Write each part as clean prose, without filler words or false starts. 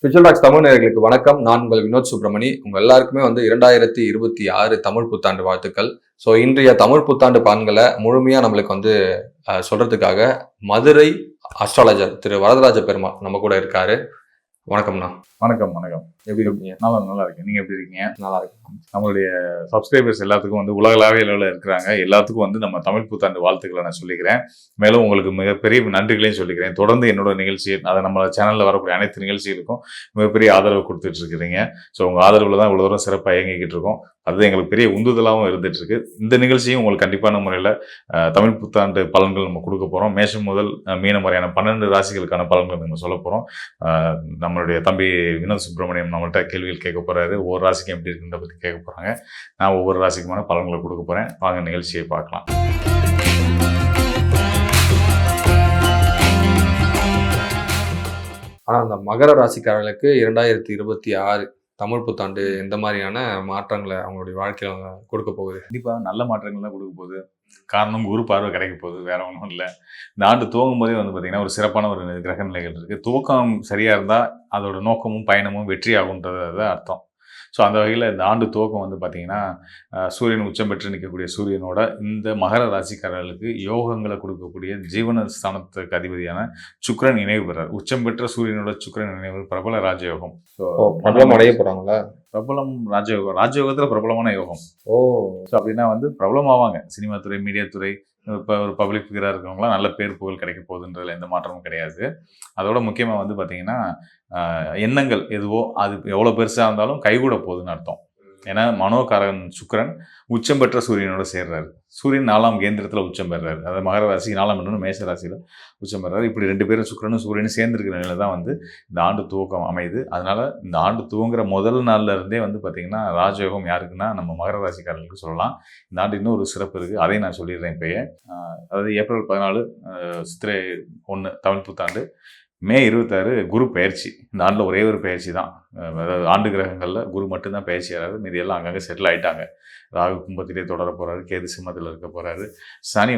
Spiritual tax Tamil நேயர்களுக்கு வணக்கம். நான் உங்கள் வினோத் சுப்ரமணி. உங்க எல்லாருக்குமே 2026 தமிழ் புத்தாண்டு வாழ்த்துக்கள். ஸோ இன்றைய தமிழ் புத்தாண்டு பலன்களை முழுமையா நம்மளுக்கு சொல்றதுக்காக மதுரை அஸ்ட்ராலஜர் திரு வரதராஜ பெருமாள் நம்ம கூட இருக்காரு. வணக்கம்ண்ணா. வணக்கம். எப்படி இருக்கீங்க? நல்லா இருக்கேன். நீங்க எப்படி இருக்கீங்க? நல்லா இருக்கேன். நம்மளுடைய சப்ஸ்கிரைபர்ஸ் எல்லாத்துக்கும் உலகளாவிய அளவில் இருக்கிறாங்க. எல்லாத்துக்கும் நம்ம தமிழ் புத்தாண்டு வாழ்த்துக்களை நான் சொல்லிக்கிறேன். மேலும் உங்களுக்கு மிகப்பெரிய நன்றிகளையும் சொல்லிக்கிறேன். தொடர்ந்து என்னோட நிகழ்ச்சி, அதை நம்ம சேனல்ல வரக்கூடிய அனைத்து நிகழ்ச்சிகளுக்கும் மிகப்பெரிய ஆதரவு கொடுத்துட்டு இருக்கிறீங்க. ஸோ உங்க ஆதரவுல தான் இவ்வளவு தூரம் சிறப்பாக இயங்கிக்கிட்டு இருக்கோம். அது எங்களுக்கு பெரிய உந்துதலாகவும் இருந்துட்டு இருக்கு. இந்த நிகழ்ச்சியும் உங்களுக்கு கண்டிப்பான முறையில் தமிழ் புத்தாண்டு பலன்கள் நம்ம கொடுக்க போறோம். மேஷம் முதல் மீனம் வரையான 12 ராசிகளுக்கான பலன்கள் நம்ம சொல்ல போறோம். நம்மளுடைய தம்பி வினோத் சுப்ரமணியம் நம்மள்ட்ட கேள்விகள் கேட்க போறாரு. ஒவ்வொரு ராசிக்கும் எப்படி இருக்குன்றத பத்தி கேட்க போறாங்க. நான் ஒவ்வொரு ராசிக்குமான பலன்களை கொடுக்க போறேன். வாங்க நிகழ்ச்சியை பார்க்கலாம். ஆனா அந்த மகர ராசிக்காரர்களுக்கு 2026 தமிழ் புத்தாண்டு எந்த மாதிரியான மாற்றங்களை அவங்களுடைய வாழ்க்கையில கொடுக்க போகுது? கண்டிப்பா நல்ல மாற்றங்கள் தான் கொடுக்க போகுது. காரணம் குரு பார்வை கிடைக்க போகுது, வேற ஒன்றும் இல்லை. இந்த ஆண்டு துவங்கும் போதே பார்த்தீங்கன்னா ஒரு சிறப்பான ஒரு கிரக நிலைகள் இருக்கு. துவக்கம் சரியா இருந்தா அதோட நோக்கமும் பயணமும் வெற்றி ஆகுன்றது அர்த்தம். ஸோ அந்த வகையில் இந்த ஆண்டு துவக்கம் பார்த்தீங்கன்னா சூரியன் உச்சம் பெற்று நிற்கக்கூடிய சூரியனோட இந்த மகர ராசிக்காரர்களுக்கு யோகங்களை கொடுக்கக்கூடிய ஜீவன ஸ்தானத்துக்கு அதிபதியான சுக்கிரன் நினைவு பெறார். உச்சம் பெற்ற சூரியனோட சுக்கிரன் நினைவு பிரபல ராஜயோகம். ஸோ பிரபலம் அடைய போறாங்களா? பிரபலம் ராஜயோகம். ராஜயோகத்தில் பிரபலமான யோகம். ஸோ அப்படின்னா பிரபலம் ஆவாங்க. சினிமா துறை, மீடியா துறை, இப்போ ஒரு பப்ளிக் ஃபிகராக இருக்கிறவங்களாம் நல்ல பேர் புகழ் கிடைக்க போகுதுன்றதுல எந்த மாற்றமும் கிடையாது. அதோட முக்கியமாக பார்த்தீங்கன்னா எண்ணங்கள் எதுவோ அது எவ்வளோ பெருசாக இருந்தாலும் கைகூட போகுதுன்னு அர்த்தம். ஏன்னா மனோகாரகன் சுக்கிரன் உச்சம் பெற்ற சூரியனோட சேர்றாரு. சூரியன் 4ஆம் கேந்திரத்தில் உச்சம் பெறாரு. அதாவது மகர ராசி 4ஆம் இடம்னு மேஷ ராசியில் உச்சம் பெறாரு. இப்படி 2 பேரும் சுக்கிரனும் சூரியனும் சேர்ந்துருக்கிற நிலையில தான் இந்த ஆண்டு துவக்கம் அமையுது. அதனால இந்த ஆண்டு துவங்குற முதல் நாள்ல இருந்தே பார்த்தீங்கன்னா ராஜயோகம் யாருக்குன்னா நம்ம மகர ராசிக்காரர்களுக்கு சொல்லலாம். இந்த ஆண்டு இன்னும் ஒரு சிறப்பு இருக்குது, அதையும் நான் சொல்லிடுறேன் இப்பயே. அதாவது ஏப்ரல் 14 சித்திரை 1 தமிழ் புத்தாண்டு, மே 26 குரு பயிற்சி. இந்த ஆண்டில் ஒரே ஒரு பயிற்சி தான். அதாவது ஆண்டு கிரகங்களில் குரு மட்டும்தான் பயிற்சி ஆகிறாரு. மீதி எல்லாம் அங்கங்கே செட்டில் ஆகிட்டாங்க. ராகு கும்பத்திலே தொடர போகிறாரு, கேது சிம்மத்தில் இருக்க போகிறாரு, சனி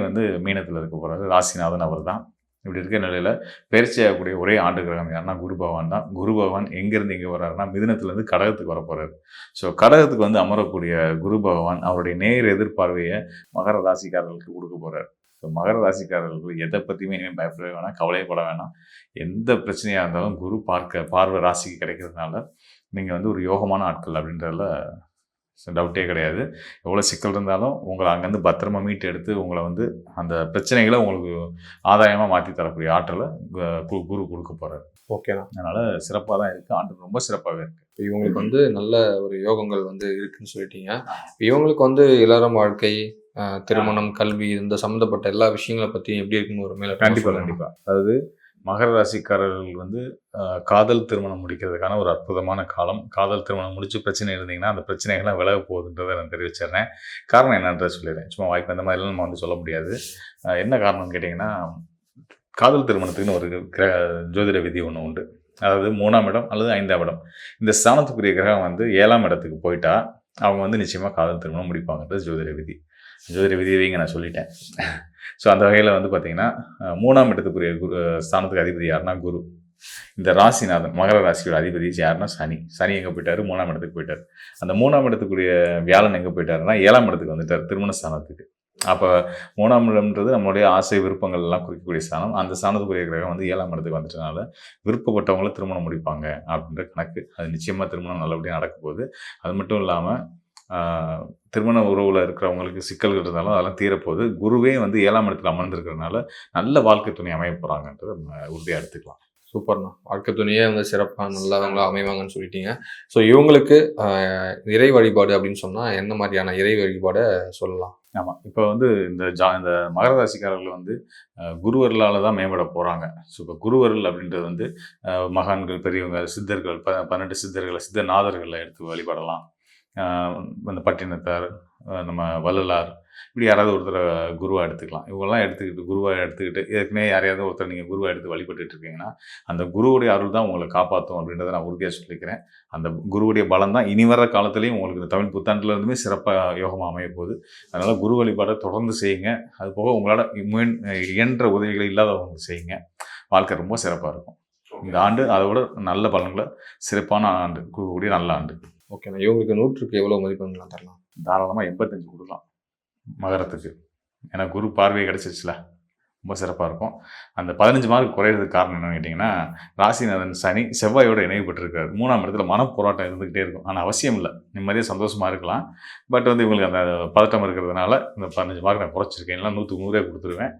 மீனத்தில் இருக்க போகிறாரு. ராசிநாதன் அவர் தான். இப்படி இருக்க நிலையில் பயிற்சி ஆகக்கூடிய ஒரே ஆண்டு கிரகம் யாருன்னா குரு பகவான் தான். குரு பகவான் எங்கேருந்து இங்கே வர்றாருன்னா மிதுனத்துலேருந்து கடகத்துக்கு வர போகிறாரு. ஸோ கடகத்துக்கு அமரக்கூடிய குரு பகவான் அவருடைய நேர் எதிர்பார்வையை மகர ராசிக்காரர்களுக்கு கொடுக்க போகிறார். ஸோ மகர ராசிக்காரர்கள் எதை பற்றியுமே இனிமேல் பயப்படவே வேணாம், கவலையப்பட வேணாம். எந்த பிரச்சனையாக இருந்தாலும் குரு பார்வை ராசிக்கு கிடைக்கிறதுனால நீங்கள் ஒரு யோகமான ஆட்கள் அப்படின்றதுல டவுட்டே கிடையாது. எவ்வளோ சிக்கல் இருந்தாலும் உங்களை அங்கேருந்து பத்திரமா மீட்டு எடுத்து உங்களை அந்த பிரச்சனைகளை உங்களுக்கு ஆதாயமாக மாற்றி தரக்கூடிய ஆற்றலை குரு கொடுக்க போகிறார். ஓகேண்ணா. அதனால் சிறப்பாக தான் இருக்குது. ஆண்டு ரொம்ப சிறப்பாகவே இருக்குது. இவங்களுக்கு நல்ல ஒரு யோகங்கள் இருக்குன்னு சொல்லிட்டீங்க. இவங்களுக்கு இளரம் வாழ்க்கை, திருமணம், கல்வி, இந்த சம்மந்தப்பட்ட எல்லா விஷயங்களை பற்றியும் எப்படி இருக்குன்னு ஒரு மேலே கண்டிப்பாக. அதாவது மகர ராசிக்காரர்கள் காதல் திருமணம் முடிக்கிறதுக்கான ஒரு அற்புதமான காலம். காதல் திருமணம் முடிச்சு பிரச்சனை இருந்தீங்கன்னா அந்த பிரச்சனைகள்லாம் விலக போகுதுன்றதை நான் தெரிவிச்சிடுறேன். காரணம் என்னன்றதை சொல்லிடுறேன். சும்மா வாய்ப்பு இந்த மாதிரிலாம் நம்ம சொல்ல முடியாது. என்ன காரணம்னு கேட்டிங்கன்னா, காதல் திருமணத்துக்குன்னு ஒரு ஜோதிட விதி ஒன்று உண்டு. அதாவது 3ஆம் இடம் அல்லது 5ஆம் இடம், இந்த ஸ்தானத்துக்குரிய கிரகம் 7ஆம் இடத்துக்கு போயிட்டா அவங்க நிச்சயமாக காதல் திருமணம் முடிப்பாங்கன்றது ஜோதிட விதி. ஜோதிட விதியைங்க நான் சொல்லிட்டேன். ஸோ அந்த வகையில் பார்த்தீங்கன்னா 3ஆம் இடத்துக்குரிய ஸ்தானத்துக்கு அதிபதி யாருன்னா குரு. இந்த ராசிநாதன் மகர ராசியோட அதிபதி யாருன்னா சனி எங்கே போயிட்டாரு? 3ஆம் இடத்துக்கு போயிட்டார். அந்த 3ஆம் இடத்துக்குரிய வியாழன் எங்கே போயிட்டாருன்னா 7ஆம் இடத்துக்கு வந்துட்டார், திருமண ஸ்தானத்துக்கு. அப்போ 3ஆம் இடம்ன்றது நம்மளுடைய ஆசை விருப்பங்கள் எல்லாம் குறிக்கக்கூடிய ஸ்தானம். அந்த ஸ்தானத்துக்குரிய கிரகம் 7ஆம் இடத்துக்கு வந்துட்டனால விருப்பப்பட்டவங்களும் திருமணம் முடிப்பாங்க அப்படின்ற கணக்கு. அது நிச்சயமாக திருமணம் நல்லபடியாக நடக்க போகுது. அது மட்டும் இல்லாமல் திருமண உறவில் இருக்கிறவங்களுக்கு சிக்கல்கள் இருந்தாலும் அதெல்லாம் தீரப்போகுது. குருவே 7ஆம் இடத்துல அமர்ந்திருக்கிறதுனால நல்ல வாழ்க்கை துணை அமைய போகிறாங்கன்றதை நம்ம உறுதியாக எடுத்துக்கலாம். சூப்பர்ண்ணா. வாழ்க்கை துணையே சிறப்பாக நல்லவங்களா அமைவாங்கன்னு சொல்லிட்டீங்க. ஸோ இவங்களுக்கு இறை வழிபாடு அப்படின்னு சொன்னால் எந்த மாதிரியான இறை வழிபாடை சொல்லலாம்? ஆமாம், இப்போ இந்த மகர ராசிக்காரர்கள் குருவர்களால் தான் மேம்பட போகிறாங்க. ஸோ இப்போ குருவர்கள் அப்படின்றது மகான்கள், பெரியவங்க, சித்தர்கள், 12 சித்தர்களை சித்தநாதர்களை எடுத்து வழிபடலாம். அந்த பட்டினத்தார், நம்ம வள்ளலார், இப்படி யாராவது ஒருத்தரை குருவாக எடுத்துக்கலாம். இவங்கெல்லாம் குருவாக எடுத்துக்கிட்டு ஏற்கனவே யாரையாவது ஒருத்தர் நீங்கள் குருவாக எடுத்து வழிபட்டு இருக்கீங்கன்னா அந்த குருவுடைய அருள் தான் உங்களை காப்பாற்றும் அப்படின்றத நான் உறுதியாக சொல்லிக்கிறேன். அந்த குருவுடைய பலம் தான் இனி வர காலத்துலேயும் உங்களுக்கு இந்த தமிழ் புத்தாண்டுல இருந்துமே சிறப்பாக யோகமாக அமைய போகுது. அதனால் குரு வழிபாடை தொடர்ந்து செய்யுங்க. அது போக உங்களால் இயன்ற உதவிகள் இல்லாதவங்க செய்யுங்க. வாழ்க்கை ரொம்ப சிறப்பாக இருக்கும். இந்த ஆண்டு அதை விட நல்ல பலன்களை சிறப்பான ஆண்டு கொடுக்கக்கூடிய நல்ல ஆண்டு. ஓகேண்ணா. இவங்களுக்கு 100க்கு எவ்வளோ மதிப்பெண்லாம் தரலாம்? தாராளமாக 85 கொடுக்கலாம் மகரத்துக்கு. ஏன்னா குரு பார்வை கிடைச்சிச்சுல, ரொம்ப சிறப்பாக இருக்கும். அந்த 15 மார்க் குறையிறதுக்கு காரணம் என்னன்னு கேட்டிங்கன்னா, ராசிநாதன் சனி செவ்வாயோட இணைவுபட்டிருக்காரு. 3ஆம் இடத்துல மனப்போராட்டம் இருந்துக்கிட்டே இருக்கும். ஆனால் அவசியம் இல்லை, நிம்மதியாக சந்தோஷமாக இருக்கலாம். பட் வந்து இவங்களுக்கு அந்த பதட்டம் இருக்கிறதுனால இந்த 15 மார்க் நான் குறைச்சிருக்கேன். எல்லாம் 100க்கு 100 கொடுத்துருவேன்.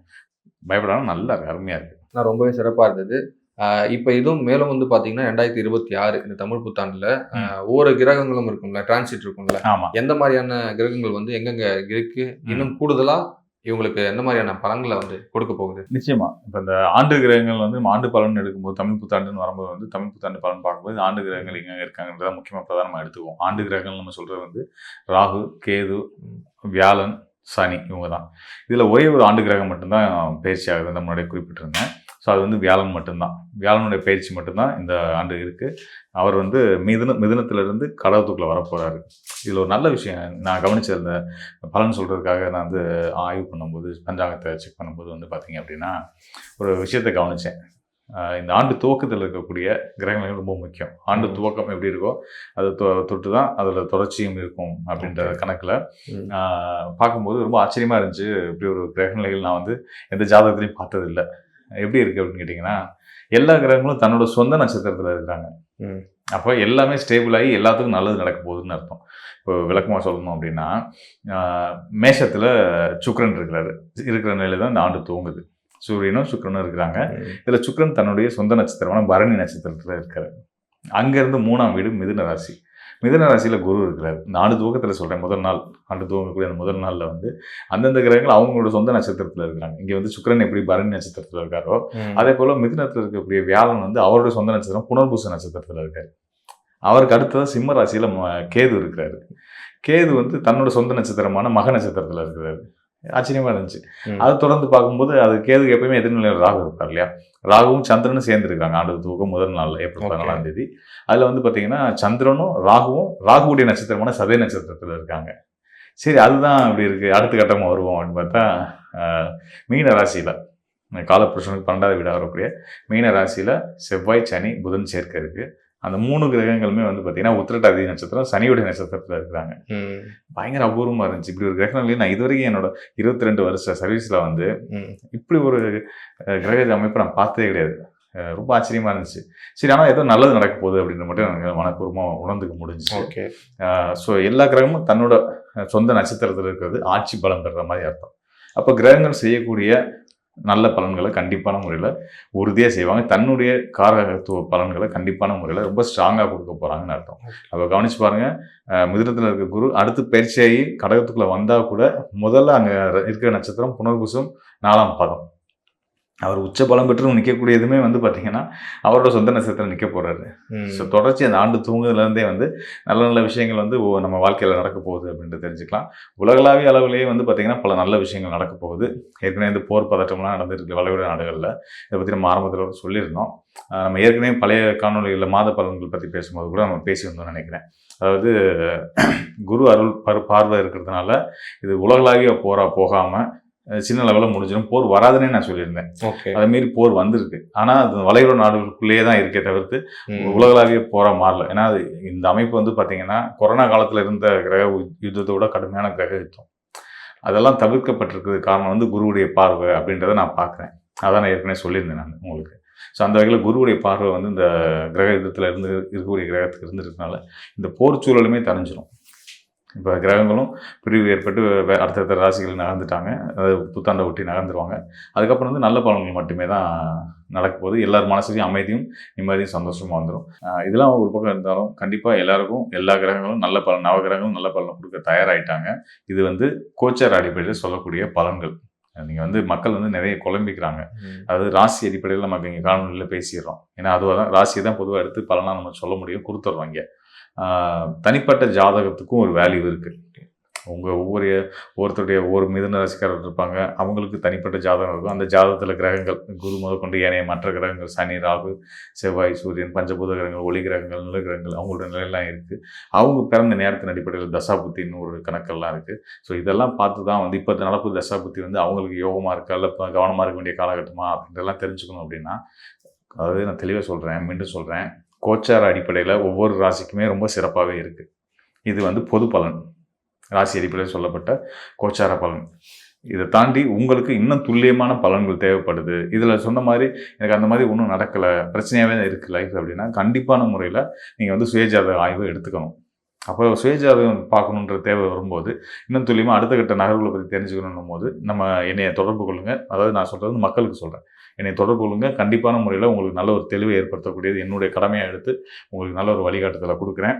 பயப்படாமல் நல்லா இருக்கு, அருமையாக இருக்குது. நான் ரொம்பவே சிறப்பாக இருந்தது. இப்போ இதுவும் மேலும் வந்து பார்த்தீங்கன்னா 2026 இந்த தமிழ் புத்தாண்டுல ஒவ்வொரு கிரகங்களும் இருக்கும்ல, டிரான்சிட் இருக்கும்ல, ஆமாம். எந்த மாதிரியான கிரகங்கள் வந்து எங்கெங்க இருக்கு, இன்னும் கூடுதலா இவங்களுக்கு எந்த மாதிரியான பலன்களை வந்து கொடுக்க போகுது? நிச்சயமா. இப்போ இந்த ஆண்டு கிரகங்கள் வந்து ஆண்டு பலன் எடுக்கும்போது தமிழ் புத்தாண்டுன்னு வரும்போது வந்து தமிழ் புத்தாண்டு பலன் பார்க்கும்போது ஆண்டு கிரகங்கள் எங்கே இருக்காங்கன்றத முக்கியமாக பிரதானமாக எடுத்துக்குவோம். ஆண்டு கிரகங்கள் நம்ம சொல்கிறது வந்து ராகு, கேது, வியாழன், சனி, இவங்க தான். இதில் ஒரே ஒரு ஆண்டு கிரகம் மட்டும்தான் பயிற்சி ஆகுது, நம்ம முன்னாடியே குறிப்பிட்டிருந்தேன். ஸோ அது வந்து வியாழன் மட்டும்தான். வியாழனுடைய பயிற்சி மட்டும்தான் இந்த ஆண்டு இருக்குது. அவர் வந்து மிதுனத்திலிருந்து கடகத்துக்குள்ளே வரப்போகிறாரு. இதில் ஒரு நல்ல விஷயம் நான் கவனிச்ச இந்த பலன் சொல்கிறதுக்காக நான் வந்து ஆய்வு பண்ணும்போது, பஞ்சாங்கத்தை செக் பண்ணும்போது வந்து பார்த்தீங்க அப்படின்னா ஒரு விஷயத்தை கவனித்தேன். இந்த ஆண்டு துவக்கத்தில் இருக்கக்கூடிய கிரகங்கள் ரொம்ப முக்கியம். ஆண்டு துவக்கம் எப்படி இருக்கோ அது தொட்டு தான் அதில் தொடர்ச்சியும் இருக்கும் அப்படின்ற கணக்கில் பார்க்கும்போது ரொம்ப ஆச்சரியமாக இருந்துச்சு. இப்படி ஒரு கிரகநிலைகள் நான் வந்து எந்த ஜாதகத்துலையும் பார்த்ததில்லை. எப்படி இருக்குது அப்படின்னு கேட்டிங்கன்னா, எல்லா கிரகங்களும் தன்னோட சொந்த நட்சத்திரத்தில் இருக்கிறாங்க. அப்போ எல்லாமே ஸ்டேபிள் ஆகி எல்லாத்துக்கும் நல்லது நடக்க போகுதுன்னு அர்த்தம். இப்போ விளக்கமாக சொல்லணும் அப்படின்னா, மேஷத்தில் சுக்கிரன் இருக்கிற நிலையில் தான் இந்த ஆண்டு துவங்குது. சூரியனும் சுக்கிரனும் இருக்கிறாங்க. இதில் சுக்கிரன் தன்னுடைய சொந்த நட்சத்திரமான பரணி நட்சத்திரத்தில் இருக்காரு. அங்கேருந்து 3ஆம் வீடு மிதுன ராசி. மிதுன ராசியில் குரு இருக்கிறார். இந்த ஆண்டு துவக்கத்தில் சொல்கிறேன், முதல் நாள் ஆண்டு துவங்கக்கூடிய அந்த முதல் நாளில் வந்து அந்தந்த கிரகங்கள் அவங்களோட சொந்த நட்சத்திரத்தில் இருக்கிறாங்க. இங்கே வந்து சுக்கிரன் எப்படி பரணி நட்சத்திரத்தில் இருக்காரோ அதே போல் மிதுனத்தில் இருக்கக்கூடிய வியாழன் வந்து அவருடைய சொந்த நட்சத்திரம் புனர்பூச நட்சத்திரத்தில் இருக்காரு. அவருக்கு அடுத்ததான் சிம்ம ராசியில் கேது இருக்கிறாரு. கேது வந்து தன்னோட சொந்த நட்சத்திரமான மக நட்சத்திரத்தில் இருக்கிறாரு. ஆச்சரியமாக இருந்துச்சு. அதை தொடர்ந்து பார்க்கும்போது அது கேதுக்கு எப்பயுமே எதிர்நிலையில் ராகு இருப்பார் இல்லையா. ராகுவும் சந்திரனும் சேர்ந்துருக்காங்க ஆண்டு துவக்கம் முதல் நாளில் ஏப்ரல் 14ஆம் தேதி. அதில் வந்து பார்த்தீங்கன்னா சந்திரனும் ராகுவும் ராகுவுடைய நட்சத்திரமான சதய நட்சத்திரத்தில் இருக்காங்க. சரி, அதுதான் இப்படி இருக்குது, அடுத்த கட்டமாக வருவோம் அப்படின்னு பார்த்தா மீன ராசியில் காலப்புருஷனுக்கு 12வது வீடாக வரக்கூடிய மீன ராசியில் செவ்வாய், சனி, புதன் சேர்க்கை இருக்குது. அந்த 3 கிரகங்களுமே வந்து பார்த்தீங்கன்னா உத்திரட்டாதி நட்சத்திரம் சனியுடைய நட்சத்திரத்தில் இருக்கிறாங்க. பயங்கர அபூர்வமாக இருந்துச்சு. இப்படி ஒரு கிரகங்கள் நான் இதுவரைக்கும் என்னோட 22 வருஷ சர்வீஸில் வந்து இப்படி ஒரு கிரக அமைப்பை நான் பார்த்ததே கிடையாது. ரொம்ப ஆச்சரியமாக இருந்துச்சு. சரி, ஆனால் ஏதோ நல்லது நடக்க போகுது அப்படின்னு மட்டும் எனக்கு மனப்பூர்வமாக உணர்ந்துக்க முடிஞ்சிச்சு. ஓகே. ஸோ எல்லா கிரகமும் தன்னோட சொந்த நட்சத்திரத்தில் இருக்கிறது ஆட்சி பலம் பெறுற மாதிரி அர்த்தம். அப்போ கிரகங்கள் செய்யக்கூடிய நல்ல பலன்களை கண்டிப்பான முறையில் உறுதியாக செய்வாங்க. தன்னுடைய காரகத்துவ பலன்களை கண்டிப்பான முறையில் ரொம்ப ஸ்ட்ராங்காக கொடுக்க போகிறாங்கன்னு அர்த்தம். அப்போ கவனிச்சு பாருங்கள், மிதுனத்தில் இருக்க குரு அடுத்து பயிற்சியாகி கடகத்துக்குள்ளே வந்தால் கூட முதல்ல அங்கே இருக்கிற நட்சத்திரம் புனர்பூசம் 4ஆம் பாதம். அவர் உச்ச பலம் பெற்று நிற்கக்கூடியதுமே வந்து பார்த்தீங்கன்னா அவரோட சொந்த நட்சத்திரம் நிற்க போகிறாரு. ஸோ தொடர்ச்சி அந்த ஆண்டு தூங்குதுலேருந்தே வந்து நல்ல நல்ல விஷயங்கள் வந்து நம்ம வாழ்க்கையில் நடக்க போகுது அப்படின்ட்டு தெரிஞ்சுக்கலாம். உலகளாவிய அளவிலேயே வந்து பார்த்திங்கன்னா பல நல்ல விஷயங்கள் நடக்க போகுது. ஏற்கனவே இந்த போர் பதட்டம்லாம் நடந்துருக்கு வளைகுடா நாடுகளில். இதை பற்றி நம்ம ஆரம்பத்தில் சொல்லியிருந்தோம். நம்ம ஏற்கனவே பழைய காணொலிகளில் மாத பலன்கள் பற்றி பேசும்போது கூட நம்ம பேசியிருந்தோம்னு நினைக்கிறேன். அதாவது குரு அருள் பார்வை இருக்கிறதுனால இது உலகளாவிய போராக போகாமல் சின்ன லெவலில் முடிஞ்சிடும். போர் வராதுன்னே நான் சொல்லியிருந்தேன். அதை மீறி போர் வந்திருக்கு. ஆனால் அது வளைகுடா நாடுகளுக்குள்ளேயே தான் இருக்கே தவிர்த்து உலகளாவிய போராக மாறல. ஏன்னா அது இந்த அமைப்பு வந்து பார்த்தீங்கன்னா கொரோனா காலத்தில் இருந்த கிரக யுத்தத்தை விட கடுமையான கிரக யுத்தம். அதெல்லாம் தவிர்க்கப்பட்டிருக்கிறது காரணம் வந்து குருவுடைய பார்வை அப்படின்றத நான் பார்க்குறேன். அதான் நான் ஏற்கனவே சொல்லியிருந்தேன் நான் உங்களுக்கு. ஸோ அந்த வகையில் குருவுடைய பார்வை வந்து இந்த கிரக யுத்தத்தில் இருக்கக்கூடிய கிரகத்துக்கு இருந்துருக்கனால இந்த போர் சூழலுமே தணிஞ்சிடும். இப்போ கிரகங்களும் பிரிவு ஏற்பட்டு அடுத்தடுத்த ராசிகள் நகர்ந்துட்டாங்க. அதாவது புத்தாண்டை ஒட்டி நகர்ந்துருவாங்க. அதுக்கப்புறம் வந்து நல்ல பலன்கள் மட்டுமே தான் நடக்க போகுது. எல்லார் மனசுலையும் அமைதியும் நிம்மதியும் சந்தோஷமாக வந்துடும். இதெல்லாம் ஒரு பக்கம் இருந்தாலும் கண்டிப்பாக எல்லாருக்கும் எல்லா கிரகங்களும் நல்ல பலன், நவகிரகங்களும் நல்ல பலனை கொடுக்க தயாராகிட்டாங்க. இது வந்து கோச்சார் அடிப்படையில் சொல்லக்கூடிய பலன்கள். நீங்கள் வந்து மக்கள் வந்து நிறைய குழம்பிக்கிறாங்க. அதாவது ராசி அடிப்படையில் நமக்கு இங்கே காணொலியில் பேசிடுறோம். ஏன்னா அதுவாக தான் ராசியை தான் பொதுவாக எடுத்து பலனாக நம்ம சொல்ல முடியும், கொடுத்துட்றோம். இங்கே தனிப்பட்ட ஜாதகத்துக்கும் ஒரு வேல்யூ இருக்குது. ஒவ்வொருத்தருடைய ஒவ்வொரு மிதுன ராசிக்காரர் இருப்பாங்க. அவங்களுக்கு தனிப்பட்ட ஜாதகம் இருக்கும். அந்த ஜாதகத்தில் கிரகங்கள் குரு முதற்கொண்டு ஏனைய மற்ற கிரகங்கள் சனி, ராகு, செவ்வாய், சூரியன், பஞ்சபூத கிரகங்கள், ஒளி கிரகங்கள், நில கிரகங்கள் அவங்களோட நிலையெல்லாம் இருக்குது. அவங்க பிறந்த நேரத்தின் அடிப்படையில் தசாபுத்தின்னு ஒரு கணக்கெல்லாம் இருக்குது. ஸோ இதெல்லாம் பார்த்து தான் வந்து இப்போ நடப்பு தசாபுத்தி வந்து அவங்களுக்கு யோகமாக இருக்கா இல்லை கவனமாக இருக்க வேண்டிய காலகட்டமா அப்படின்றலாம் தெரிஞ்சுக்கணும். அப்படின்னா அதாவது நான் தெளிவாக சொல்கிறேன், மீண்டும் சொல்கிறேன், கோச்சார அடிப்படையில் ஒவ்வொரு ராசிக்குமே ரொம்ப சிறப்பாகவே இருக்குது. இது வந்து பொது பலன், ராசி அடிப்படையில் சொல்லப்பட்ட கோச்சார பலன். இதை தாண்டி உங்களுக்கு இன்னும் துல்லியமான பலன்கள் தேவைப்படுது, இதில் சொன்ன மாதிரி எனக்கு அந்த மாதிரி ஒன்றும் நடக்கலை, பிரச்சனையாகவே இருக்குது லைஃப் அப்படின்னா, கண்டிப்பான முறையில் நீங்கள் வந்து சுயஜாதக ஆய்வு எடுத்துக்கணும். அப்போ சுயஜாதகம் பார்க்கணுன்ற தேவை வரும்போது, இன்னும் துல்லியமாக அடுத்த கட்ட நகர்வுகளை பற்றி தெரிஞ்சுக்கணும் போது என்னைய தொடர்பு கொள்ளுங்கள். அதாவது நான் சொல்கிறது மக்களுக்கு சொல்கிறேன், என்னை தொடர்பு கொள்ளுங்கள். கண்டிப்பான முறையில் உங்களுக்கு நல்ல ஒரு தெளிவை ஏற்படுத்தக்கூடியது என்னுடைய கடமையாக எடுத்து உங்களுக்கு நல்ல ஒரு வழிகாட்டுதலை கொடுக்குறேன்.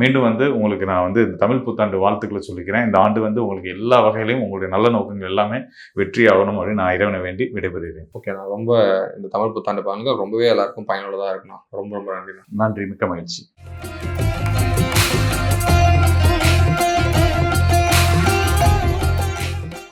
மீண்டும் வந்து உங்களுக்கு நான் வந்து இந்த தமிழ் புத்தாண்டு வாழ்த்துக்களை சொல்லிக்கிறேன். இந்த ஆண்டு வந்து உங்களுக்கு எல்லா வகையிலையும் உங்களுடைய நல்ல நோக்கங்கள் எல்லாமே வெற்றி ஆகணும் அப்படின்னு நான் இறைவனை வேண்டி விடைபெறுகிறேன். ஓகே, நான் ரொம்ப இந்த தமிழ் புத்தாண்டு பலன்கள் ரொம்பவே எல்லாருக்கும் பயனுள்ளதாக இருக்குண்ணா. ரொம்ப ரொம்ப நன்றிண்ணா. நன்றி, மிக்க மகிழ்ச்சி.